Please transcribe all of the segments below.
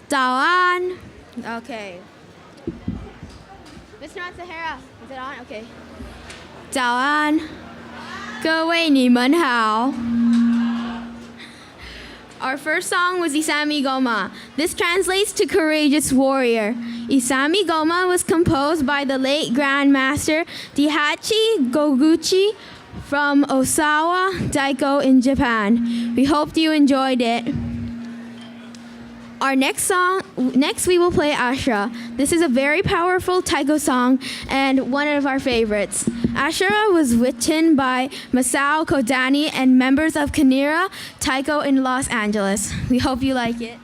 早安 Okay. Mr. Sahara, is it on? Okay. 早安，各位你们好。Our first song was Isami Goma. This translates to courageous warrior. Isami Goma was composed by the late Grandmaster Daihachi Goguchi from Osawa Daiko in Japan. We hope you enjoyed it. Our next we will play Ashura. This is a very powerful taiko song and one of our favorites. Ashura was written by Masao Kodani and members of Kanira Taiko in Los Angeles. We hope you like it.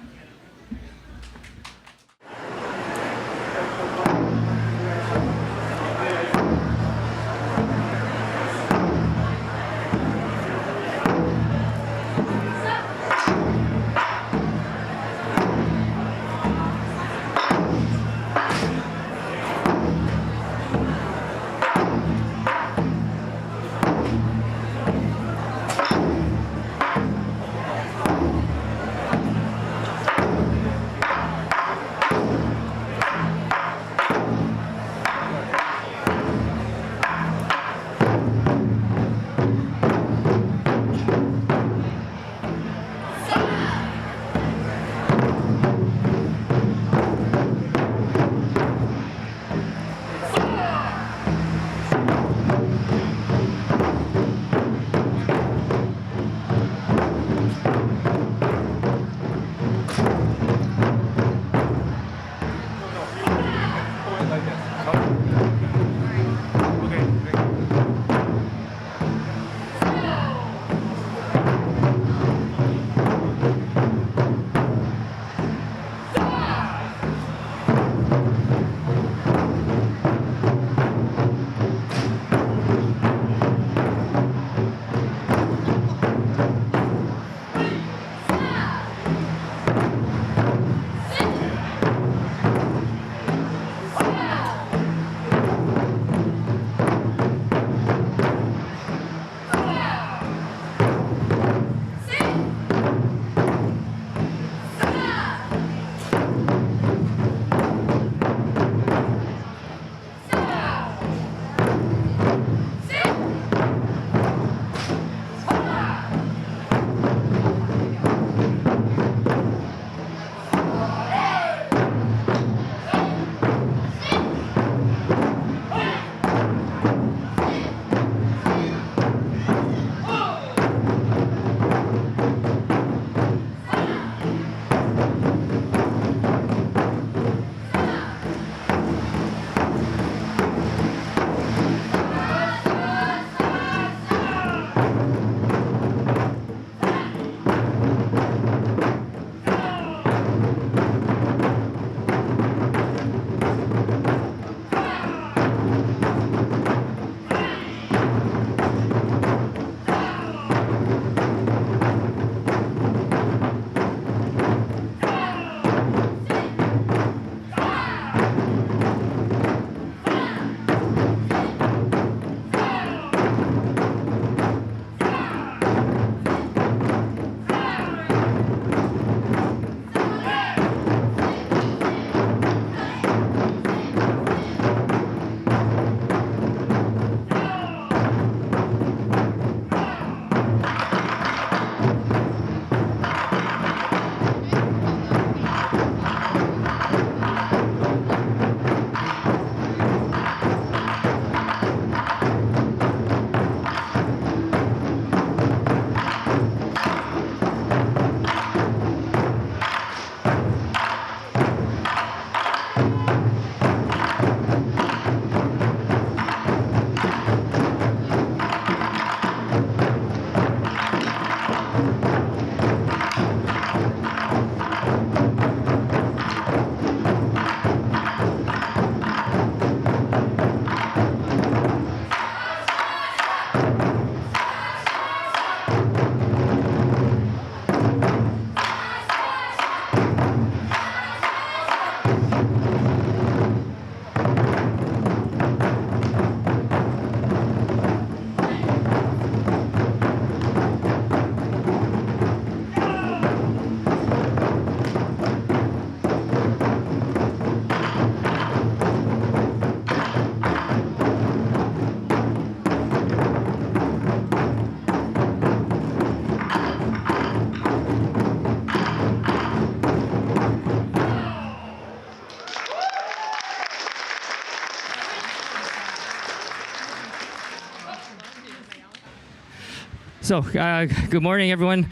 So, good morning, everyone.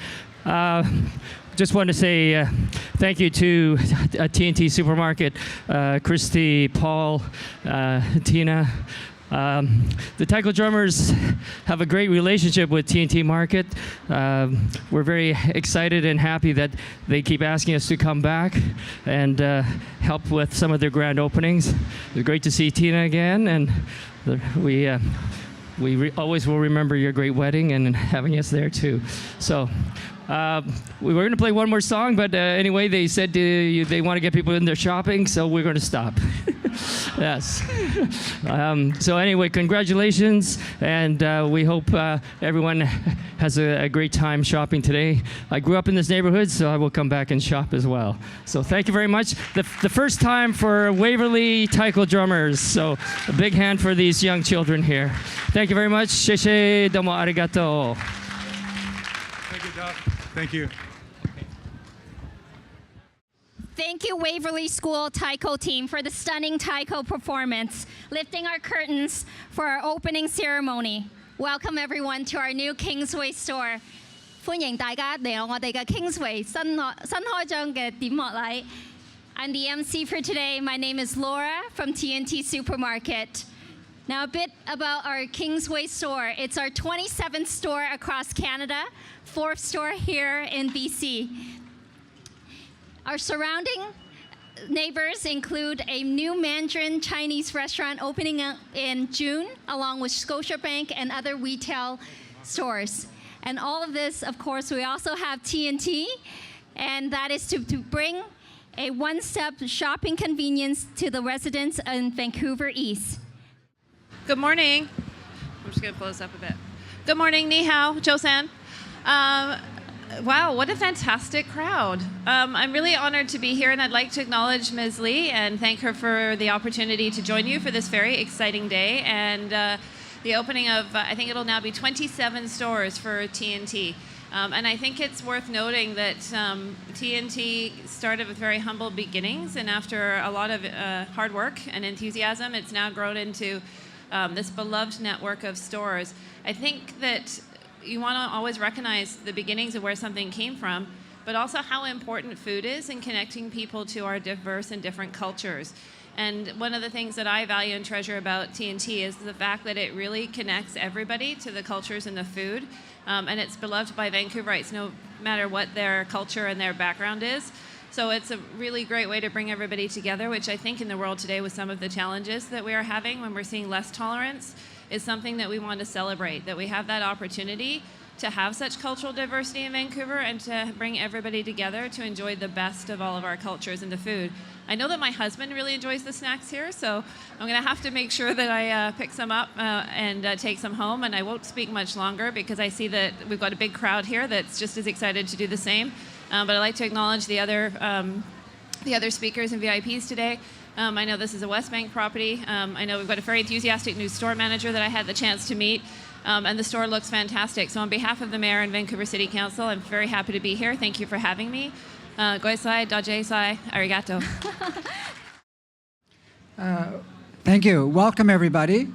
Just want to say thank you to TNT Supermarket, Christy, Paul, Tina. The Taiko Drummers have a great relationship with TNT Market. We're very excited and happy that they keep asking us to come back and help with some of their grand openings. It's great to see Tina again, and we always will remember your great wedding and having us there too. So we were going to play one more song, but anyway, they said they want to get people in there shopping, so we're going to stop. Yes. So anyway, congratulations, and we hope everyone has a great time shopping today. I grew up in this neighborhood, so I will come back and shop as well. So thank you very much. The first time for Waverly Taiko Drummers, so a big hand for these young children here. Thank you very much. 谢谢, domo arigato. Thank you, Doc. Thank you. Thank you, Waverly School Taiko team, for the stunning Taiko performance, lifting our curtains for our opening ceremony. Welcome everyone to our new Kingsway store. 歡迎大家嚟到我哋嘅 Kingsway 新開張嘅點幕禮. I'm the MC for today. My name is Laura from TNT Supermarket. Now a bit about our Kingsway store. It's our 27th store across Canada, 4th store here in BC. Our surrounding neighbors include a new Mandarin Chinese restaurant opening up in June, along with Scotiabank and other retail stores. And all of this, of course, we also have TNT, and that is to bring a one-step shopping convenience to the residents in Vancouver East. Good morning. I'm just going to pull this up a bit. Good morning, ni hao, Josan. Wow, what a fantastic crowd. I'm really honored to be here, and I'd like to acknowledge Ms. Lee and thank her for the opportunity to join you for this very exciting day and the opening of, I think it'll now be 27 stores for TNT. And I think it's worth noting that TNT started with very humble beginnings, and after a lot of hard work and enthusiasm, it's now grown into this beloved network of stores. I think that you want to always recognize the beginnings of where something came from, but also how important food is in connecting people to our diverse and different cultures. And one of the things that I value and treasure about TNT is the fact that it really connects everybody to the cultures and the food. And it's beloved by Vancouverites, no matter what their culture and their background is. So it's a really great way to bring everybody together, which I think in the world today with some of the challenges that we are having when we're seeing less tolerance is something that we want to celebrate, that we have that opportunity to have such cultural diversity in Vancouver and to bring everybody together to enjoy the best of all of our cultures and the food. I know that my husband really enjoys the snacks here, so I'm going to have to make sure that I pick some up and take some home, and I won't speak much longer because I see that we've got a big crowd here that's just as excited to do the same. But I'd like to acknowledge the other speakers and VIPs today. I know this is a Westbank property. I know we've got a very enthusiastic new store manager that I had the chance to meet, and the store looks fantastic. So on behalf of the Mayor and Vancouver City Council, I'm very happy to be here. Thank you for having me. Goisai, dajaisai, arigato. Thank you. Welcome, everybody.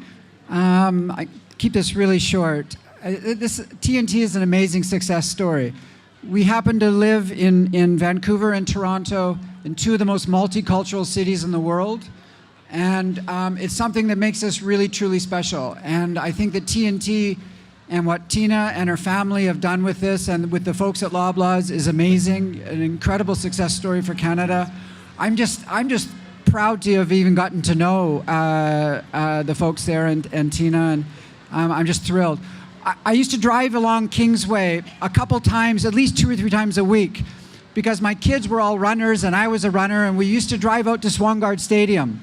I keep this really short. TNT is an amazing success story. We happen to live in Vancouver and Toronto, in two of the most multicultural cities in the world. And it's something that makes us really, truly special. And I think that TNT and what Tina and her family have done with this and with the folks at Loblaws is amazing, an incredible success story for Canada. I'm just proud to have even gotten to know the folks there and Tina, and I'm just thrilled. I used to drive along Kingsway a couple times, at least 2 or 3 times a week, because my kids were all runners and I was a runner, and we used to drive out to Swangard Stadium.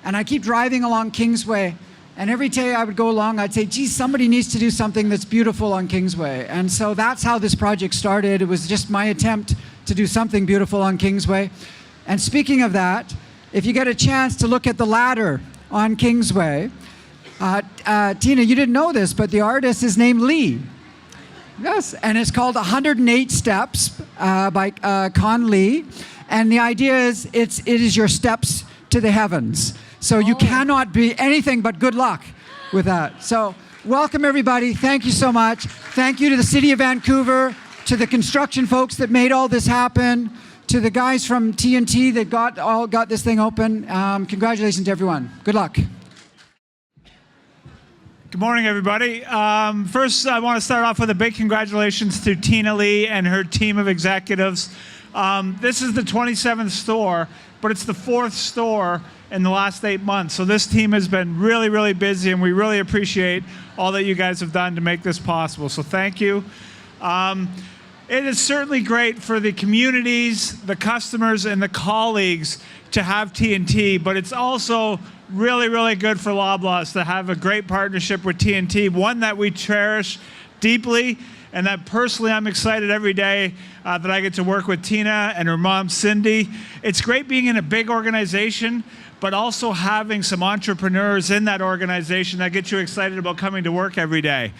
And I keep driving along Kingsway, and every day I would go along, I'd say, geez, somebody needs to do something that's beautiful on Kingsway. And so that's how this project started. It was just my attempt to do something beautiful on Kingsway. And speaking of that, if you get a chance to look at the ladder on Kingsway, Tina, you didn't know this, but the artist is named Lee. Yes, and it's called 108 Steps by Con Lee. And the idea is, it is your steps to the heavens. So you cannot be anything but good luck with that. So Welcome, everybody. Thank you so much. Thank you to the City of Vancouver, to the construction folks that made all this happen, to the guys from TNT that got this thing open. Congratulations, everyone. Good luck. Good morning, everybody. First, I want to start off with a big congratulations to Tina Lee and her team of executives. This is the 27th store, but it's the 4th store in the last 8 months. So this team has been really, really busy, and we really appreciate all that you guys have done to make this possible. So thank you. It is certainly great for the communities, the customers, and the colleagues to have TNT, but it's also really, really good for Loblaws to have a great partnership with TNT, one that we cherish deeply, and that personally I'm excited every day that I get to work with Tina and her mom, Cindy. It's great being in a big organization, but also having some entrepreneurs in that organization that get you excited about coming to work every day.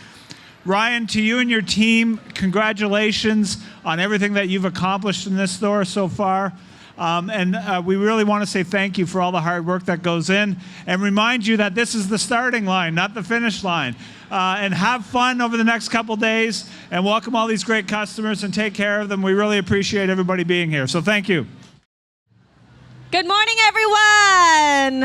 Ryan, to you and your team, congratulations on everything that you've accomplished in this store so far. We really want to say thank you for all the hard work that goes in and remind you that this is the starting line, not the finish line. And have fun over the next couple days and welcome all these great customers and take care of them. We really appreciate everybody being here. So thank you. Good morning, everyone.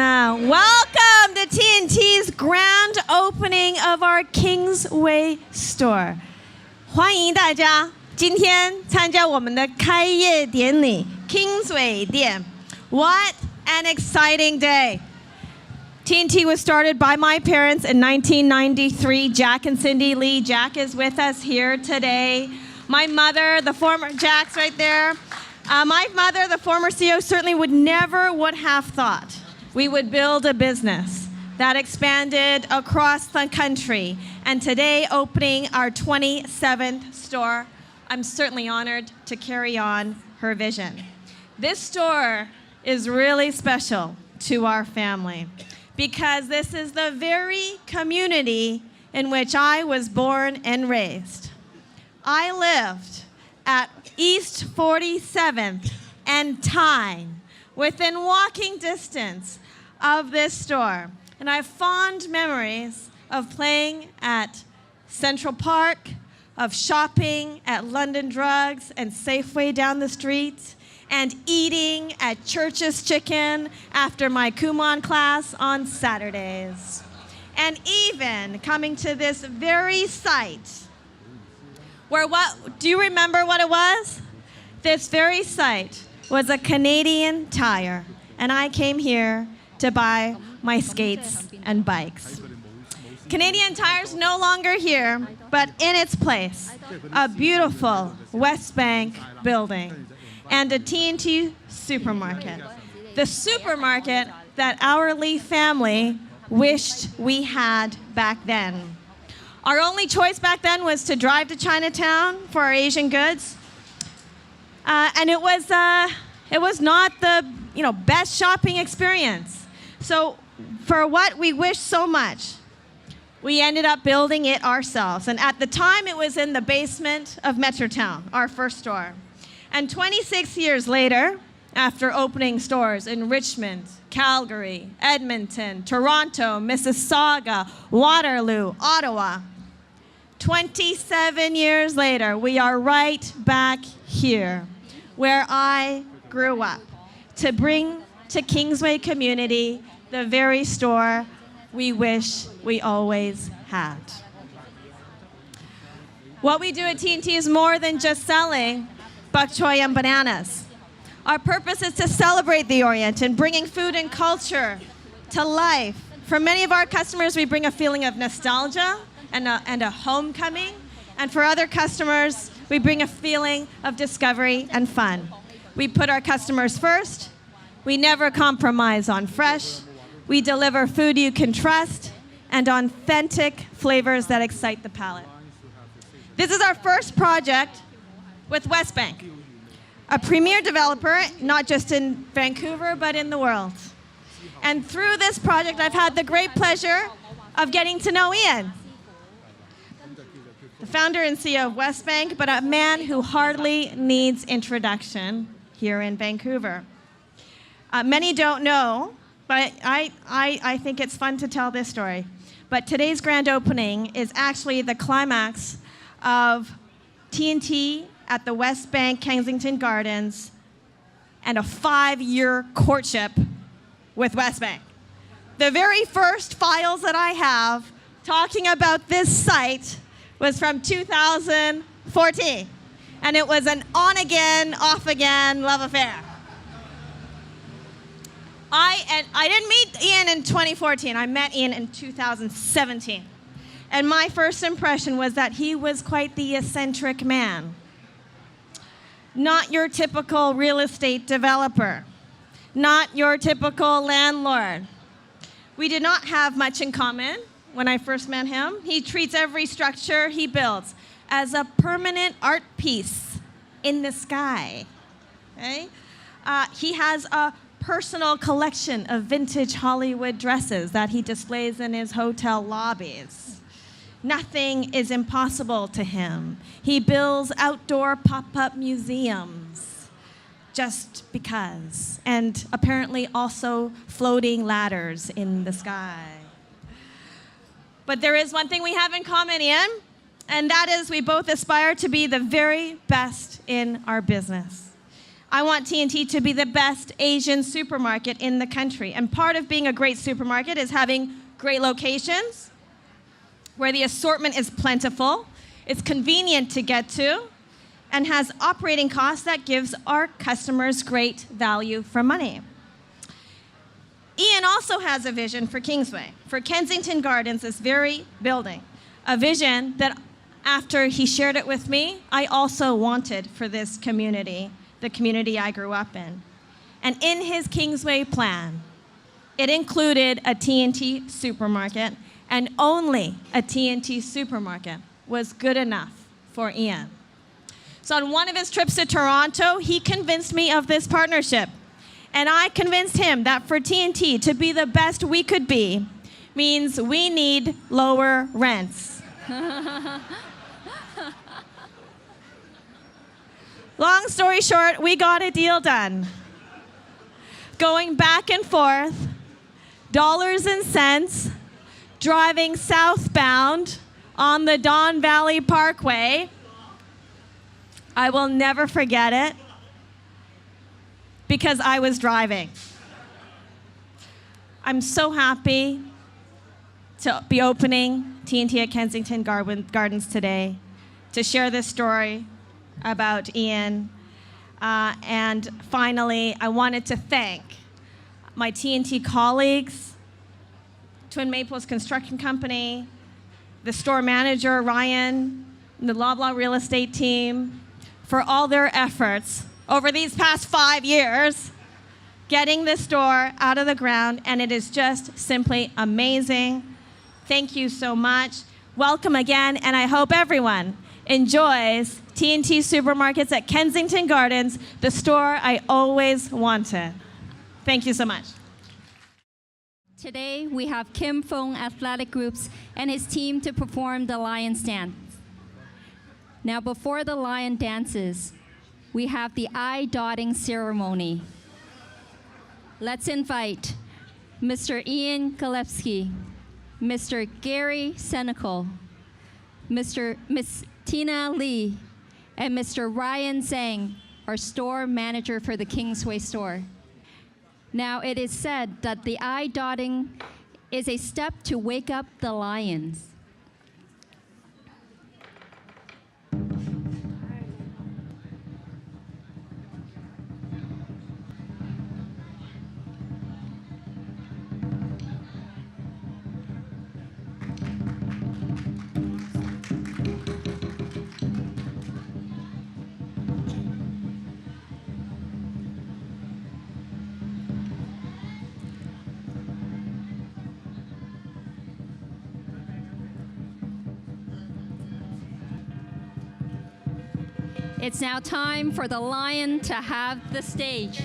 Welcome to TNT's grand opening of our Kingsway store. 欢迎大家今天参加我们的开业典礼 Kingsway 店. What an exciting day. TNT was started by my parents in 1993, Jack and Cindy Lee. Jack is with us here today. My mother, the former, Jack's right there. My mother, the former CEO, certainly would have thought we would build a business that expanded across the country. And today, opening our 27th store, I'm certainly honored to carry on her vision. This store is really special to our family because this is the very community in which I was born and raised. I lived at East 47th and Tyne, within walking distance of this store. And I have fond memories of playing at Central Park, of shopping at London Drugs and Safeway down the street, and eating at Church's Chicken after my Kumon class on Saturdays. And even coming to this very site, where do you remember what it was? This very site was a Canadian Tire, and I came here to buy my skates and bikes. Canadian Tire's no longer here, but in its place, a beautiful West Bank building and a TNT supermarket. The supermarket that our Lee family wished we had back then. Our only choice back then was to drive to Chinatown for our Asian goods. And it was not the best shopping experience. So for what we wished so much, we ended up building it ourselves. And at the time, it was in the basement of Metrotown, our first store. And 26 years later, after opening stores in Richmond, Calgary, Edmonton, Toronto, Mississauga, Waterloo, Ottawa, 27 years later, we are right back here where I grew up to bring to Kingsway community the very store we wish we always had. What we do at TNT is more than just selling bok choy and bananas. Our purpose is to celebrate the Orient and bringing food and culture to life. For many of our customers, we bring a feeling of nostalgia and a homecoming. And for other customers, we bring a feeling of discovery and fun. We put our customers first. We never compromise on fresh. We deliver food you can trust and authentic flavors that excite the palate. This is our first project with West Bank, a premier developer, not just in Vancouver, but in the world. And through this project, I've had the great pleasure of getting to know Ian, the founder and CEO of West Bank, but a man who hardly needs introduction here in Vancouver. Many don't know, but I think it's fun to tell this story. But today's grand opening is actually the climax of TNT at the West Bank Kensington Gardens and a 5-year courtship with West Bank. The very first files that I have talking about this site was from 2014. And it was an on-again, off-again love affair. I didn't meet Ian in 2014. I met Ian in 2017. And my first impression was that he was quite the eccentric man. Not your typical real estate developer. Not your typical landlord. We did not have much in common when I first met him. He treats every structure he builds as a permanent art piece in the sky. Okay? He has a personal collection of vintage Hollywood dresses that he displays in his hotel lobbies. Nothing is impossible to him. He builds outdoor pop-up museums just because, and apparently also floating ladders in the sky. But there is one thing we have in common, Ian, and that is we both aspire to be the very best in our business. I want TNT to be the best Asian supermarket in the country. And part of being a great supermarket is having great locations where the assortment is plentiful, it's convenient to get to, and has operating costs that gives our customers great value for money. Ian also has a vision for Kingsway, for Kensington Gardens, this very building. A vision that after he shared it with me, I also wanted for this community, the community I grew up in. And in his Kingsway plan, it included a TNT supermarket, and only a TNT supermarket was good enough for Ian. So on one of his trips to Toronto, he convinced me of this partnership. And I convinced him that for TNT to be the best we could be means we need lower rents. Long story short, we got a deal done. Going back and forth, dollars and cents, driving southbound on the Don Valley Parkway. I will never forget it because I was driving. I'm so happy to be opening TNT at Kensington Gardens today to share this story about Ian. And finally, I wanted to thank my TNT colleagues, Twin Maples Construction Company, the store manager, Ryan, and the Loblaw real estate team for all their efforts over these past 5 years getting this store out of the ground, and it is just simply amazing. Thank you so much. Welcome again, and I hope everyone enjoys TNT Supermarkets at Kensington Gardens, the store I always wanted. Thank you so much. Today, we have Kim Fong Athletic Groups and his team to perform the Lion Dance. Now, before the Lion dances, we have the eye-dotting ceremony. Let's invite Mr. Ian Gillespie, Mr. Gary Senecal, Miss Tina Lee, and Mr. Ryan Zhang, our store manager for the Kingsway store. Now, it is said that the eye dotting is a step to wake up the lions. It's now time for the lion to have the stage.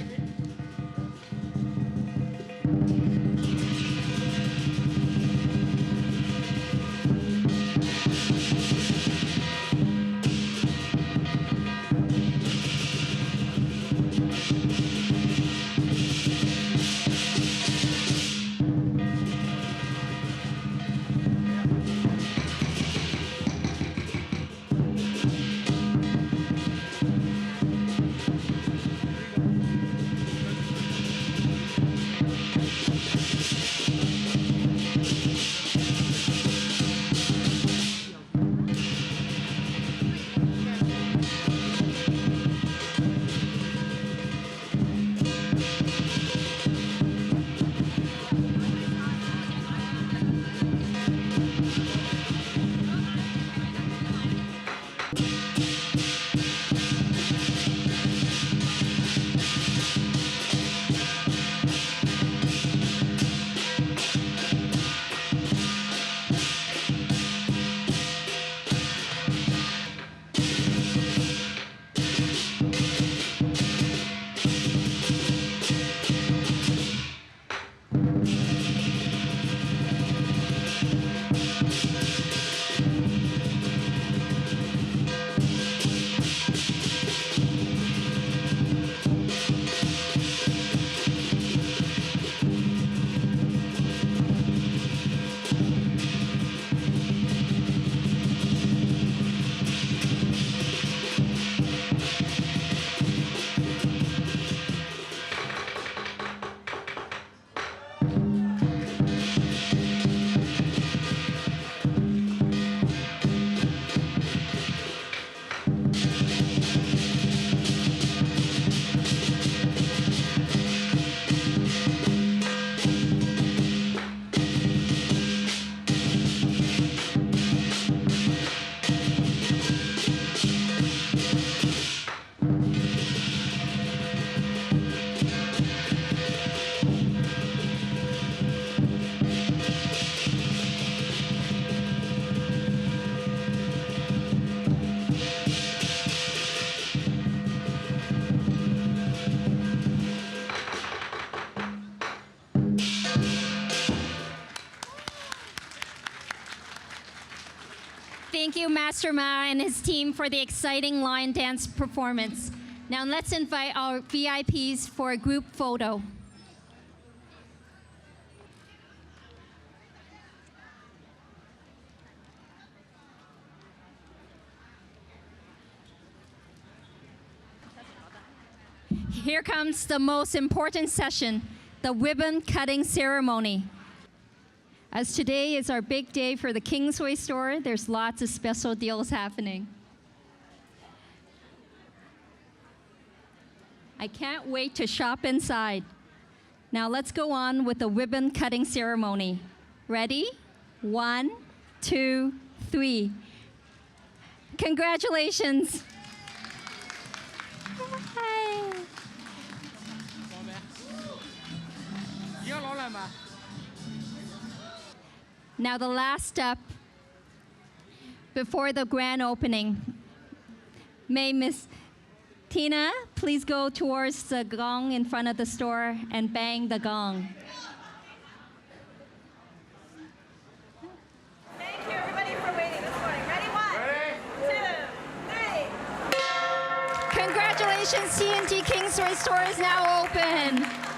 Thank you, Master Ma and his team, for the exciting lion dance performance. Now let's invite our VIPs for a group photo. Here comes the most important session, the ribbon cutting ceremony. As today is our big day for the Kingsway store, there's lots of special deals happening. I can't wait to shop inside. Now let's go on with the ribbon cutting ceremony. Ready? 1, 2, 3. Congratulations. Hi. Now the last step before the grand opening. May Miss Tina please go towards the gong in front of the store and bang the gong. Thank you, everybody, for waiting this morning. Ready? 1, 2, 3. Congratulations, TNT Kingsway store is now open.